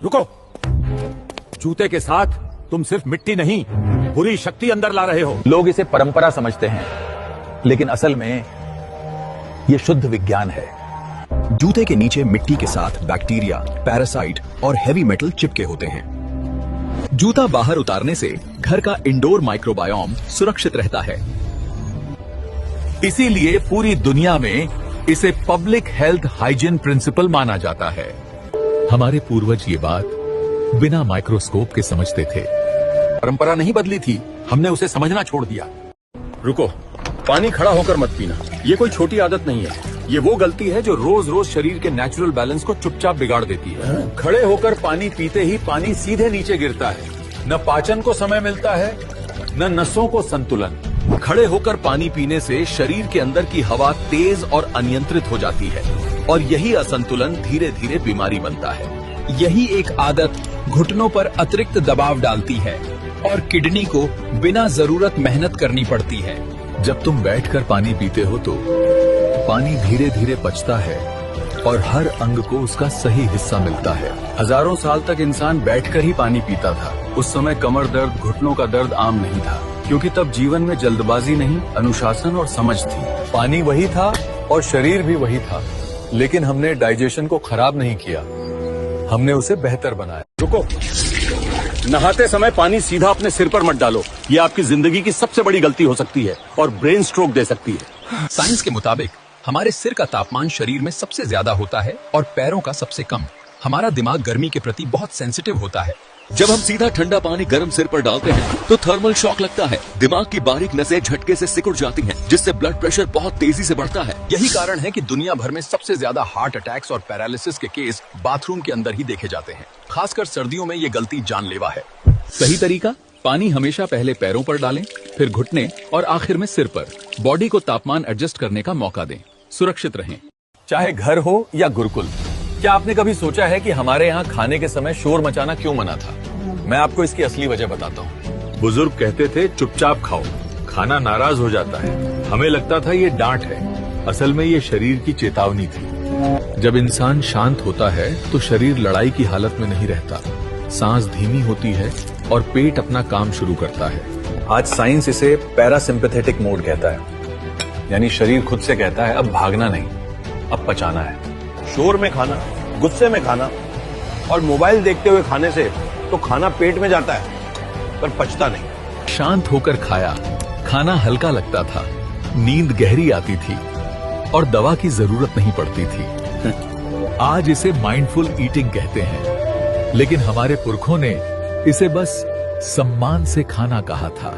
रुको। जूते के साथ तुम सिर्फ मिट्टी नहीं, बुरी शक्ति अंदर ला रहे हो। लोग इसे परंपरा समझते हैं, लेकिन असल में यह शुद्ध विज्ञान है। जूते के नीचे मिट्टी के साथ बैक्टीरिया, पैरासाइट और हेवी मेटल चिपके होते हैं। जूता बाहर उतारने से घर का इंडोर माइक्रोबायोम सुरक्षित रहता है। इसीलिए पूरी दुनिया में इसे पब्लिक हेल्थ हाइजीन प्रिंसिपल माना जाता है। हमारे पूर्वज ये बात बिना माइक्रोस्कोप के समझते थे। परंपरा नहीं बदली थी, हमने उसे समझना छोड़ दिया। रुको, पानी खड़ा होकर मत पीना। ये कोई छोटी आदत नहीं है। ये वो गलती है जो रोज रोज शरीर के नेचुरल बैलेंस को चुपचाप बिगाड़ देती है। खड़े होकर पानी पीते ही पानी सीधे नीचे गिरता है। न पाचन को समय मिलता है, न नसों को संतुलन। खड़े होकर पानी पीने से शरीर के अंदर की हवा तेज और अनियंत्रित हो जाती है और यही असंतुलन धीरे धीरे बीमारी बनता है। यही एक आदत घुटनों पर अतिरिक्त दबाव डालती है और किडनी को बिना जरूरत मेहनत करनी पड़ती है। जब तुम बैठकर पानी पीते हो तो पानी धीरे धीरे पचता है और हर अंग को उसका सही हिस्सा मिलता है। हजारों साल तक इंसान बैठकर ही पानी पीता था। उस समय कमर दर्द, घुटनों का दर्द आम नहीं था, क्योंकि तब जीवन में जल्दबाजी नहीं, अनुशासन और समझ थी। पानी वही था और शरीर भी वही था, लेकिन हमने डाइजेशन को खराब नहीं किया, हमने उसे बेहतर बनाया। रुको, नहाते समय पानी सीधा अपने सिर पर मत डालो। ये आपकी जिंदगी की सबसे बड़ी गलती हो सकती है और ब्रेन स्ट्रोक दे सकती है। साइंस के मुताबिक हमारे सिर का तापमान शरीर में सबसे ज्यादा होता है और पैरों का सबसे कम। हमारा दिमाग गर्मी के प्रति बहुत सेंसिटिव होता है। जब हम सीधा ठंडा पानी गर्म सिर पर डालते हैं तो थर्मल शॉक लगता है। दिमाग की बारीक नसें झटके से सिकुड़ जाती हैं, जिससे ब्लड प्रेशर बहुत तेजी से बढ़ता है। यही कारण है कि दुनिया भर में सबसे ज्यादा हार्ट अटैक्स और पैरालिसिस के केस बाथरूम के अंदर ही देखे जाते हैं। खासकर सर्दियों में ये गलती जानलेवा है। सही तरीका, पानी हमेशा पहले पैरों पर डालें, फिर घुटने और आखिर में सिर पर। बॉडी को तापमान एडजस्ट करने का मौका दें। सुरक्षित रहें, चाहे घर हो या गुरुकुल। क्या आपने कभी सोचा है कि हमारे यहाँ खाने के समय शोर मचाना क्यों मना था? मैं आपको इसकी असली वजह बताता हूँ। बुजुर्ग कहते थे चुपचाप खाओ, खाना नाराज हो जाता है। हमें लगता था ये डांट है, असल में ये शरीर की चेतावनी थी। जब इंसान शांत होता है तो शरीर लड़ाई की हालत में नहीं रहता, सांस धीमी होती है और पेट अपना काम शुरू करता है। आज साइंस इसे पैरासिम्पैथेटिक मोड कहता है, यानी शरीर खुद से कहता है अब भागना नहीं, अब पचाना है। शोर में खाना, गुस्से में खाना और मोबाइल देखते हुए खाने से तो खाना पेट में जाता है पर पचता नहीं। शांत होकर खाया, खाना हल्का लगता था, नींद गहरी आती थी और दवा की जरूरत नहीं पड़ती थी। आज इसे माइंडफुल ईटिंग कहते हैं, लेकिन हमारे पुरखों ने इसे बस सम्मान से खाना कहा था।